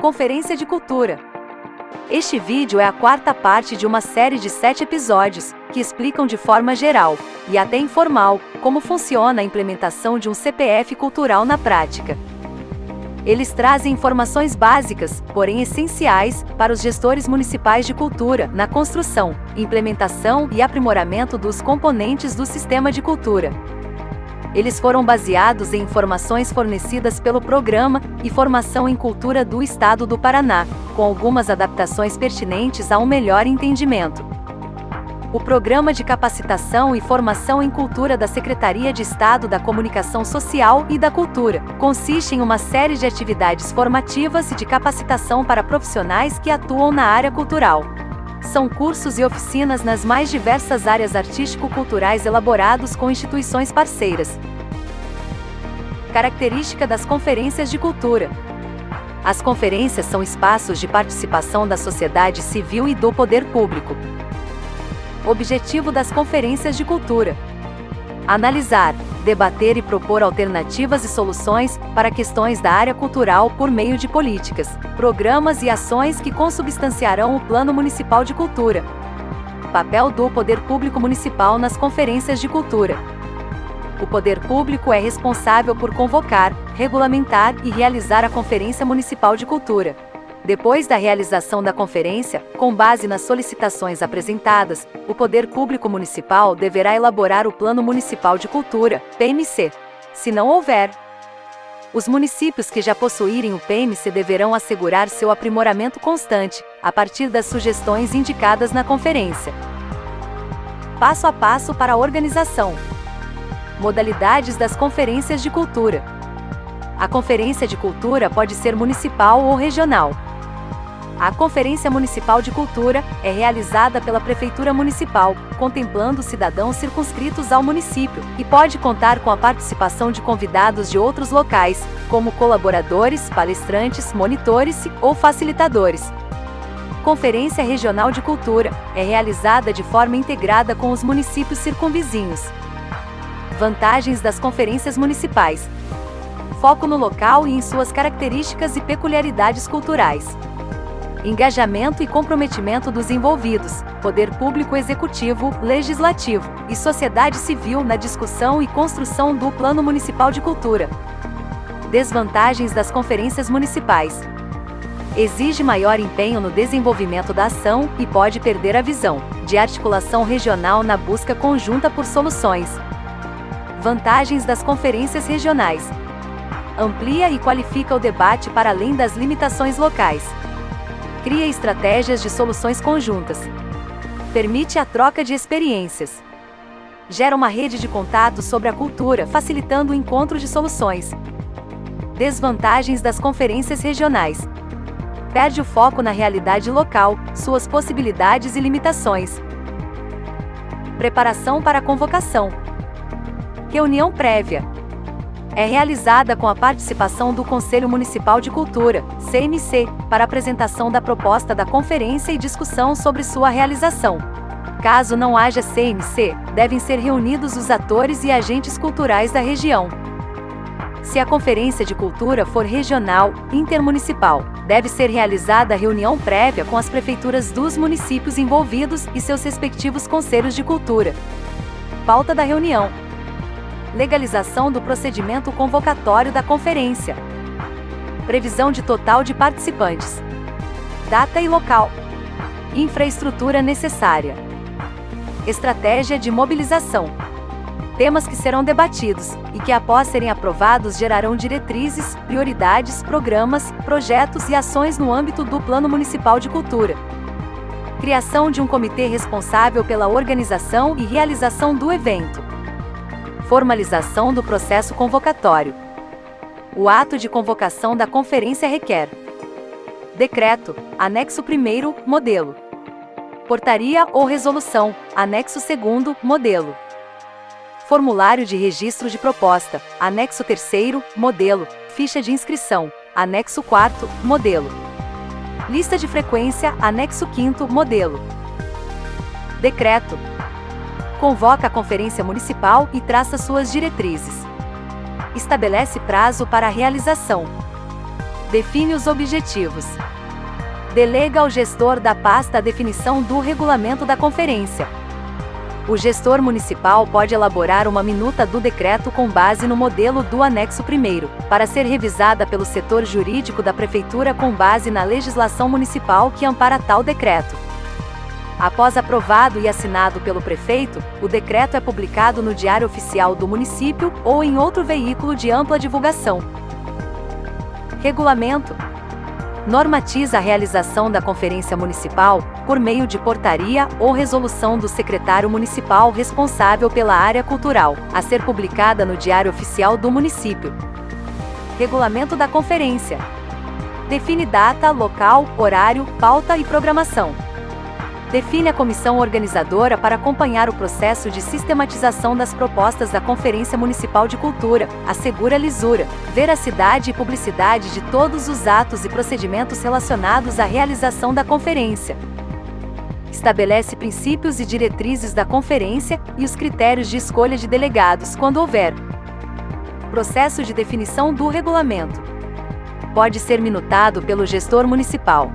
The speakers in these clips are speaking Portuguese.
Conferência de Cultura. Este vídeo é a quarta parte de uma série de 7 episódios, que explicam de forma geral, e até informal, como funciona a implementação de um CPF cultural na prática. Eles trazem informações básicas, porém essenciais, para os gestores municipais de cultura, na construção, implementação e aprimoramento dos componentes do sistema de cultura. Eles foram baseados em informações fornecidas pelo Programa e Formação em Cultura do Estado do Paraná, com algumas adaptações pertinentes a um melhor entendimento. O Programa de Capacitação e Formação em Cultura da Secretaria de Estado da Comunicação Social e da Cultura consiste em uma série de atividades formativas e de capacitação para profissionais que atuam na área cultural. São cursos e oficinas nas mais diversas áreas artístico-culturais elaborados com instituições parceiras. Característica das conferências de cultura. As conferências são espaços de participação da sociedade civil e do poder público. Objetivo das conferências de cultura: analisar, debater e propor alternativas e soluções para questões da área cultural por meio de políticas, programas e ações que consubstanciarão o Plano Municipal de Cultura. Papel do Poder Público Municipal nas conferências de cultura. O poder público é responsável por convocar, regulamentar e realizar a Conferência Municipal de Cultura. Depois da realização da conferência, com base nas solicitações apresentadas, o Poder Público Municipal deverá elaborar o Plano Municipal de Cultura, PMC. Se não houver, os municípios que já possuírem o PMC deverão assegurar seu aprimoramento constante, a partir das sugestões indicadas na conferência. Passo a passo para a organização. Modalidades das conferências de cultura. A conferência de cultura pode ser municipal ou regional. A Conferência Municipal de Cultura é realizada pela Prefeitura Municipal, contemplando cidadãos circunscritos ao município, e pode contar com a participação de convidados de outros locais, como colaboradores, palestrantes, monitores ou facilitadores. Conferência Regional de Cultura é realizada de forma integrada com os municípios circunvizinhos. Vantagens das conferências municipais: foco no local e em suas características e peculiaridades culturais. Engajamento e comprometimento dos envolvidos, poder público executivo, legislativo e sociedade civil na discussão e construção do Plano Municipal de Cultura. Desvantagens das conferências municipais: exige maior empenho no desenvolvimento da ação e pode perder a visão de articulação regional na busca conjunta por soluções. Vantagens das conferências regionais: amplia e qualifica o debate para além das limitações locais. Cria estratégias de soluções conjuntas. Permite a troca de experiências. Gera uma rede de contatos sobre a cultura, facilitando o encontro de soluções. Desvantagens das conferências regionais: perde o foco na realidade local, suas possibilidades e limitações. Preparação para a convocação. Reunião prévia. É realizada com a participação do Conselho Municipal de Cultura, CMC, para apresentação da proposta da conferência e discussão sobre sua realização. Caso não haja CMC, devem ser reunidos os atores e agentes culturais da região. Se a conferência de cultura for regional, intermunicipal, deve ser realizada a reunião prévia com as prefeituras dos municípios envolvidos e seus respectivos conselhos de cultura. Pauta da reunião: legalização do procedimento convocatório da conferência. Previsão de total de participantes. Data e local. Infraestrutura necessária. Estratégia de mobilização. Temas que serão debatidos, e que após serem aprovados gerarão diretrizes, prioridades, programas, projetos e ações no âmbito do Plano Municipal de Cultura. Criação de um comitê responsável pela organização e realização do evento. Formalização do processo convocatório. O ato de convocação da conferência requer: decreto, anexo 1º, modelo. Portaria ou resolução, anexo 2º, modelo. Formulário de registro de proposta, anexo 3º, modelo. Ficha de inscrição, anexo 4º, modelo. Lista de frequência, anexo 5º, modelo. Decreto. Convoca a Conferência Municipal e traça suas diretrizes. Estabelece prazo para a realização. Define os objetivos. Delega ao gestor da pasta a definição do regulamento da conferência. O gestor municipal pode elaborar uma minuta do decreto com base no modelo do anexo 1º, para ser revisada pelo setor jurídico da prefeitura com base na legislação municipal que ampara tal decreto. Após aprovado e assinado pelo prefeito, o decreto é publicado no Diário Oficial do município ou em outro veículo de ampla divulgação. Regulamento. Normatiza a realização da conferência municipal, por meio de portaria ou resolução do secretário municipal responsável pela área cultural, a ser publicada no Diário Oficial do município. Regulamento da conferência. Define data, local, horário, pauta e programação. Define a comissão organizadora para acompanhar o processo de sistematização das propostas da Conferência Municipal de Cultura, assegura a lisura, veracidade e publicidade de todos os atos e procedimentos relacionados à realização da conferência. Estabelece princípios e diretrizes da conferência e os critérios de escolha de delegados, quando houver. Processo de definição do regulamento. Pode ser minutado pelo gestor municipal.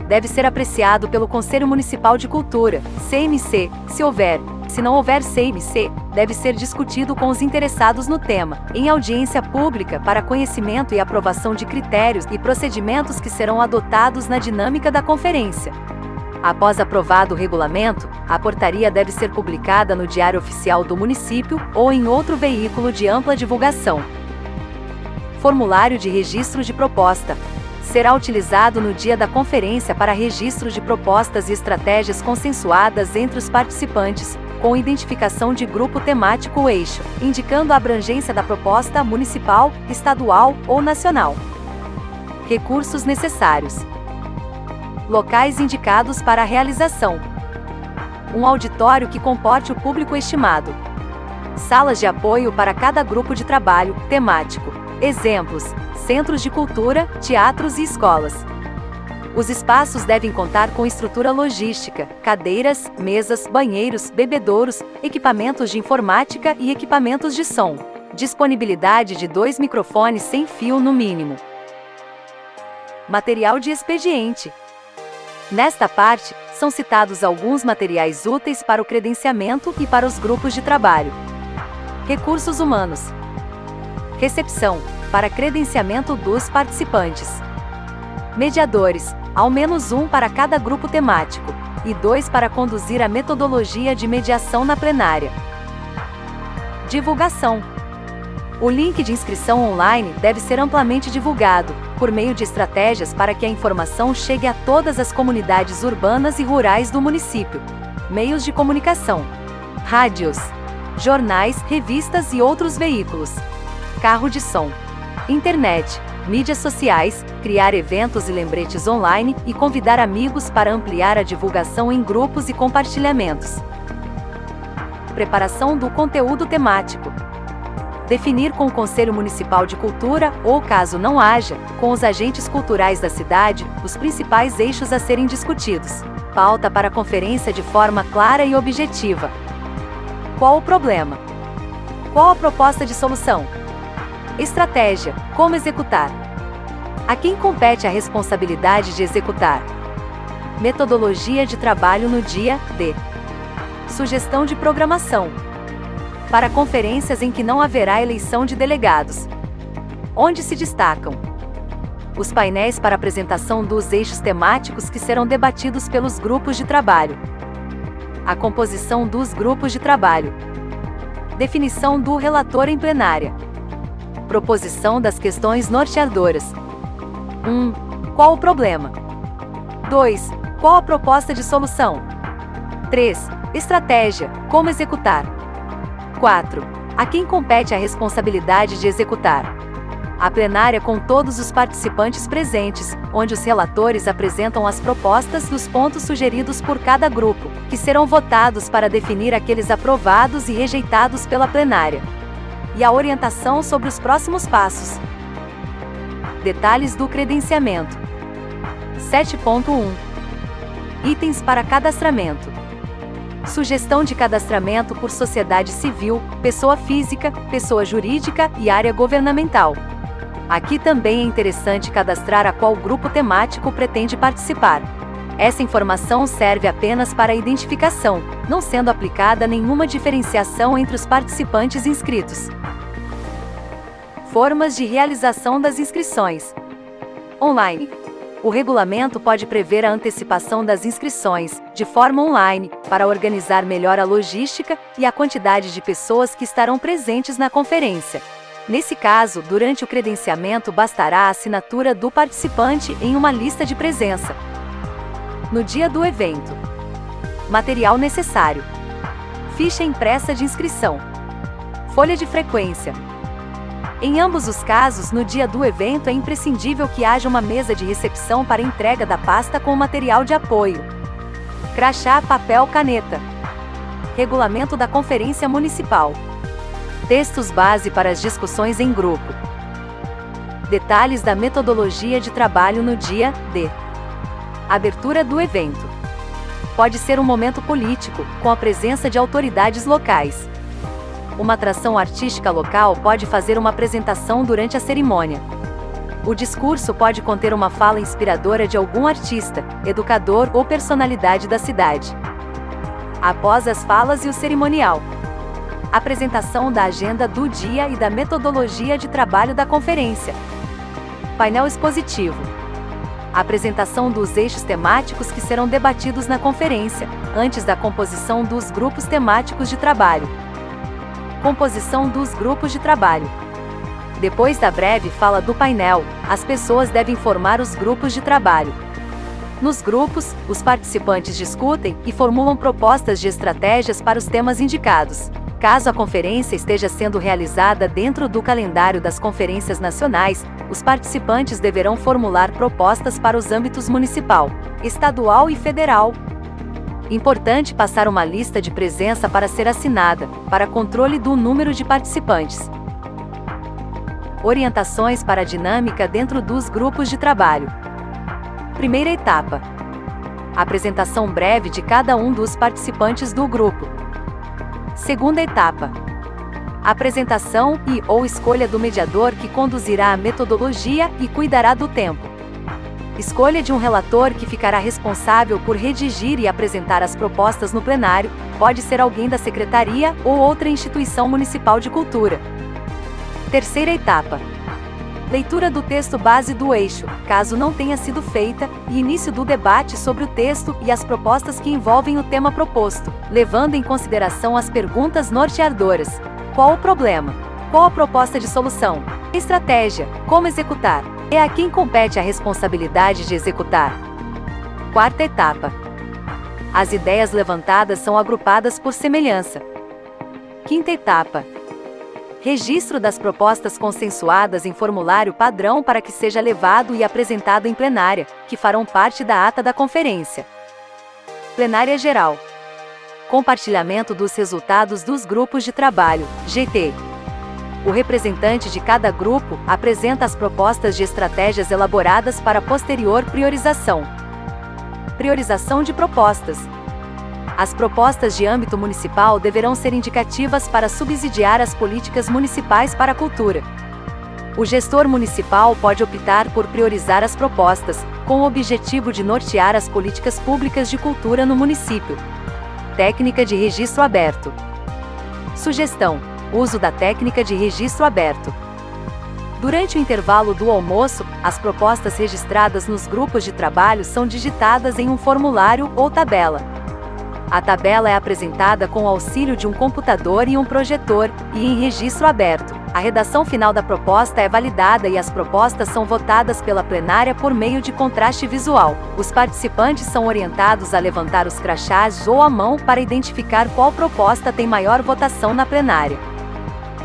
Deve ser apreciado pelo Conselho Municipal de Cultura, CMC, se houver. Se não houver CMC, deve ser discutido com os interessados no tema, em audiência pública para conhecimento e aprovação de critérios e procedimentos que serão adotados na dinâmica da conferência. Após aprovado o regulamento, a portaria deve ser publicada no Diário Oficial do município ou em outro veículo de ampla divulgação. Formulário de registro de proposta. Será utilizado no dia da conferência para registro de propostas e estratégias consensuadas entre os participantes, com identificação de grupo temático ou eixo, indicando a abrangência da proposta municipal, estadual ou nacional. Recursos necessários. Locais indicados para a realização. Um auditório que comporte o público estimado. Salas de apoio para cada grupo de trabalho temático. Exemplos: centros de cultura, teatros e escolas. Os espaços devem contar com estrutura logística, cadeiras, mesas, banheiros, bebedouros, equipamentos de informática e equipamentos de som. Disponibilidade de 2 microfones sem fio no mínimo. Material de expediente. Nesta parte, são citados alguns materiais úteis para o credenciamento e para os grupos de trabalho. Recursos humanos. Recepção, para credenciamento dos participantes. Mediadores, ao menos 1 para cada grupo temático, e 2 para conduzir a metodologia de mediação na plenária. Divulgação. O link de inscrição online deve ser amplamente divulgado, por meio de estratégias para que a informação chegue a todas as comunidades urbanas e rurais do município. Meios de comunicação. Rádios, jornais, revistas e outros veículos. Carro de som. Internet, mídias sociais, criar eventos e lembretes online e convidar amigos para ampliar a divulgação em grupos e compartilhamentos. Preparação do conteúdo temático. Definir com o Conselho Municipal de Cultura, ou caso não haja, com os agentes culturais da cidade, os principais eixos a serem discutidos. Pauta para a conferência de forma clara e objetiva. Qual o problema? Qual a proposta de solução? Estratégia: como executar? A quem compete a responsabilidade de executar? Metodologia de trabalho no dia D. Sugestão de programação. Para conferências em que não haverá eleição de delegados. Onde se destacam os painéis para apresentação dos eixos temáticos que serão debatidos pelos grupos de trabalho. A composição dos grupos de trabalho. Definição do relator em plenária. Proposição das questões norteadoras. 1. Qual o problema? 2. Qual a proposta de solução? 3. Estratégia: como executar? 4. A quem compete a responsabilidade de executar? A plenária com todos os participantes presentes, onde os relatores apresentam as propostas dos pontos sugeridos por cada grupo, que serão votados para definir aqueles aprovados e rejeitados pela plenária. E a orientação sobre os próximos passos. Detalhes do credenciamento. 7.1. Itens para cadastramento. Sugestão de cadastramento por sociedade civil, pessoa física, pessoa jurídica e área governamental. Aqui também é interessante cadastrar a qual grupo temático pretende participar. Essa informação serve apenas para a identificação, não sendo aplicada nenhuma diferenciação entre os participantes inscritos. Formas de realização das inscrições. Online. O regulamento pode prever a antecipação das inscrições, de forma online, para organizar melhor a logística e a quantidade de pessoas que estarão presentes na conferência. Nesse caso, durante o credenciamento bastará a assinatura do participante em uma lista de presença. No dia do evento. Material necessário. Ficha impressa de inscrição. Folha de frequência. Em ambos os casos, no dia do evento é imprescindível que haja uma mesa de recepção para entrega da pasta com o material de apoio. Crachá, papel, caneta. Regulamento da Conferência Municipal. Textos base para as discussões em grupo. Detalhes da metodologia de trabalho no dia D. Abertura do evento. Pode ser um momento político, com a presença de autoridades locais. Uma atração artística local pode fazer uma apresentação durante a cerimônia. O discurso pode conter uma fala inspiradora de algum artista, educador ou personalidade da cidade. Após as falas e o cerimonial. Apresentação da agenda do dia e da metodologia de trabalho da conferência. Painel expositivo. Apresentação dos eixos temáticos que serão debatidos na conferência, antes da composição dos grupos temáticos de trabalho. Composição dos grupos de trabalho. Depois da breve fala do painel, as pessoas devem formar os grupos de trabalho. Nos grupos, os participantes discutem e formulam propostas de estratégias para os temas indicados. Caso a conferência esteja sendo realizada dentro do calendário das conferências nacionais, os participantes deverão formular propostas para os âmbitos municipal, estadual e federal. Importante passar uma lista de presença para ser assinada, para controle do número de participantes. Orientações para a dinâmica dentro dos grupos de trabalho. Primeira etapa. Apresentação breve de cada um dos participantes do grupo. Segunda etapa. Apresentação ou escolha do mediador que conduzirá a metodologia e cuidará do tempo. Escolha de um relator que ficará responsável por redigir e apresentar as propostas no plenário, pode ser alguém da secretaria ou outra instituição municipal de cultura. Terceira etapa. Leitura do texto base do eixo, caso não tenha sido feita, e início do debate sobre o texto e as propostas que envolvem o tema proposto, levando em consideração as perguntas norteadoras. Qual o problema? Qual a proposta de solução? Estratégia? Como executar? É a quem compete a responsabilidade de executar. Quarta etapa. As ideias levantadas são agrupadas por semelhança. Quinta etapa. Registro das propostas consensuadas em formulário padrão para que seja levado e apresentado em plenária, que farão parte da ata da conferência. Plenária geral. Compartilhamento dos resultados dos grupos de trabalho, GT. O representante de cada grupo apresenta as propostas de estratégias elaboradas para posterior priorização. Priorização de propostas. As propostas de âmbito municipal deverão ser indicativas para subsidiar as políticas municipais para a cultura. O gestor municipal pode optar por priorizar as propostas, com o objetivo de nortear as políticas públicas de cultura no município. Técnica de registro aberto. Sugestão: uso da técnica de registro aberto. Durante o intervalo do almoço, as propostas registradas nos grupos de trabalho são digitadas em um formulário ou tabela. A tabela é apresentada com o auxílio de um computador e um projetor, e em registro aberto. A redação final da proposta é validada e as propostas são votadas pela plenária por meio de contraste visual. Os participantes são orientados a levantar os crachás ou a mão para identificar qual proposta tem maior votação na plenária.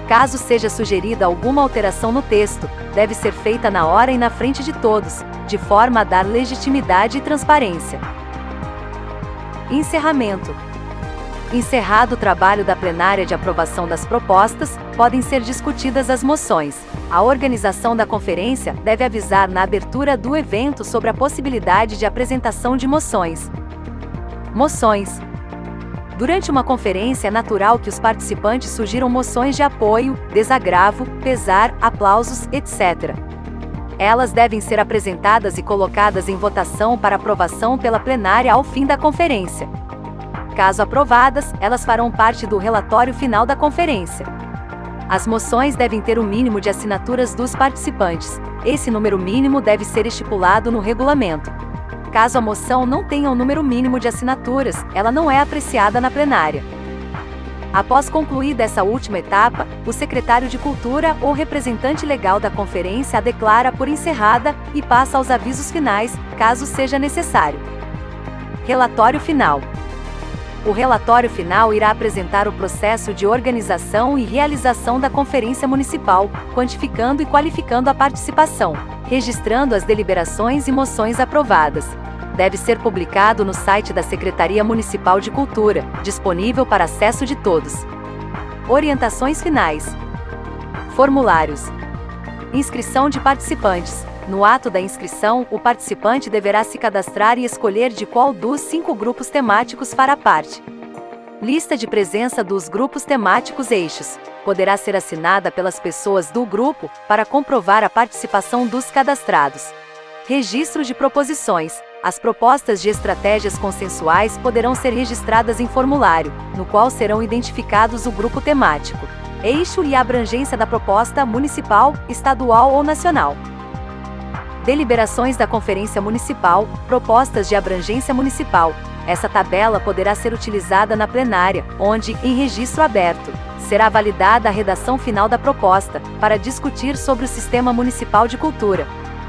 Caso seja sugerida alguma alteração no texto, deve ser feita na hora e na frente de todos, de forma a dar legitimidade e transparência. Encerramento. Encerrado o trabalho da plenária de aprovação das propostas, podem ser discutidas as moções. A organização da conferência deve avisar na abertura do evento sobre a possibilidade de apresentação de moções. Moções. Durante uma conferência é natural que os participantes sugiram moções de apoio, desagravo, pesar, aplausos, etc. Elas devem ser apresentadas e colocadas em votação para aprovação pela plenária ao fim da conferência. Caso aprovadas, elas farão parte do relatório final da conferência. As moções devem ter o mínimo de assinaturas dos participantes. Esse número mínimo deve ser estipulado no regulamento. Caso a moção não tenha um número mínimo de assinaturas, ela não é apreciada na plenária. Após concluída essa última etapa, o secretário de Cultura ou representante legal da conferência a declara por encerrada e passa aos avisos finais, caso seja necessário. Relatório final. O relatório final irá apresentar o processo de organização e realização da Conferência Municipal, quantificando e qualificando a participação, registrando as deliberações e moções aprovadas. Deve ser publicado no site da Secretaria Municipal de Cultura, disponível para acesso de todos. Orientações finais. Formulários. Inscrição de participantes. No ato da inscrição, o participante deverá se cadastrar e escolher de qual dos 5 grupos temáticos fará parte. Lista de presença dos grupos temáticos eixos. Poderá ser assinada pelas pessoas do grupo, para comprovar a participação dos cadastrados. Registro de proposições. As propostas de estratégias consensuais poderão ser registradas em formulário, no qual serão identificados o grupo temático, eixo e a abrangência da proposta municipal, estadual ou nacional. Deliberações da Conferência Municipal, propostas de abrangência municipal. Essa tabela poderá ser utilizada na plenária, onde, em registro aberto, será validada a redação final da proposta, para discutir sobre o Sistema Municipal de Cultura.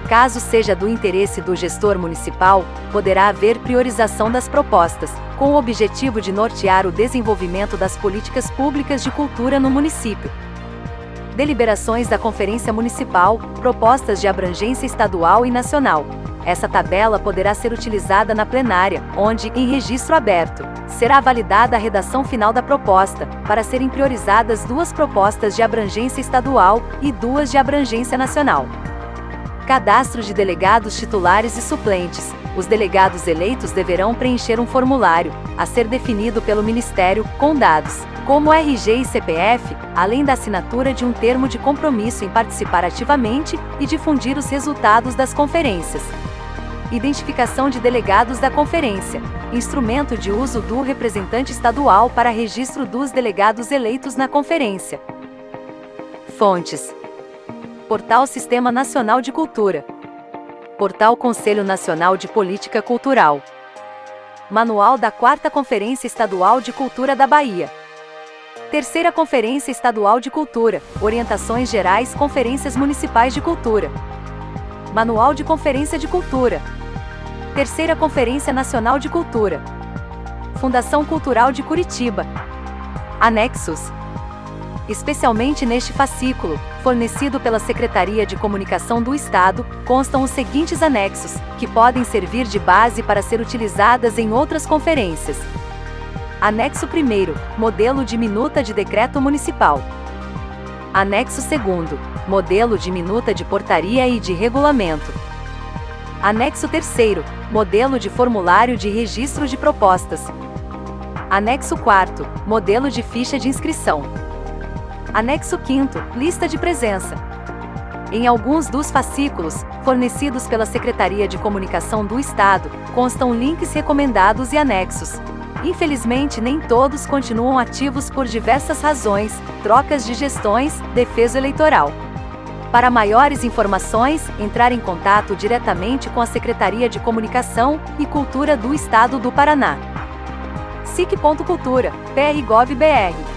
Caso seja do interesse do gestor municipal, poderá haver priorização das propostas, com o objetivo de nortear o desenvolvimento das políticas públicas de cultura no município. Deliberações da Conferência Municipal, propostas de abrangência estadual e nacional. Essa tabela poderá ser utilizada na plenária, onde, em registro aberto, será validada a redação final da proposta, para serem priorizadas 2 propostas de abrangência estadual e 2 de abrangência nacional. Cadastro de delegados titulares e suplentes. Os delegados eleitos deverão preencher um formulário, a ser definido pelo Ministério, com dados, como RG e CPF, além da assinatura de um termo de compromisso em participar ativamente e difundir os resultados das conferências. Identificação de delegados da conferência. Instrumento de uso do representante estadual para registro dos delegados eleitos na conferência. Fontes. Portal Sistema Nacional de Cultura. Portal Conselho Nacional de Política Cultural. Manual da 4ª Conferência Estadual de Cultura da Bahia. 3ª Conferência Estadual de Cultura, Orientações Gerais Conferências Municipais de Cultura. Manual de Conferência de Cultura. 3ª Conferência Nacional de Cultura. Fundação Cultural de Curitiba. Anexos. Especialmente neste fascículo, fornecido pela Secretaria de Comunicação do Estado, constam os seguintes anexos, que podem servir de base para ser utilizadas em outras conferências. Anexo 1º, Modelo de Minuta de Decreto Municipal. Anexo 2º, Modelo de Minuta de Portaria e de Regulamento. Anexo 3º, Modelo de Formulário de Registro de Propostas. Anexo 4º, Modelo de Ficha de Inscrição. Anexo 5º, Lista de Presença. Em alguns dos fascículos, fornecidos pela Secretaria de Comunicação do Estado, constam links recomendados e anexos. Infelizmente, nem todos continuam ativos por diversas razões, trocas de gestões, defeso eleitoral. Para maiores informações, entrar em contato diretamente com a Secretaria de Comunicação e Cultura do Estado do Paraná. sic.cultura, PRGov.br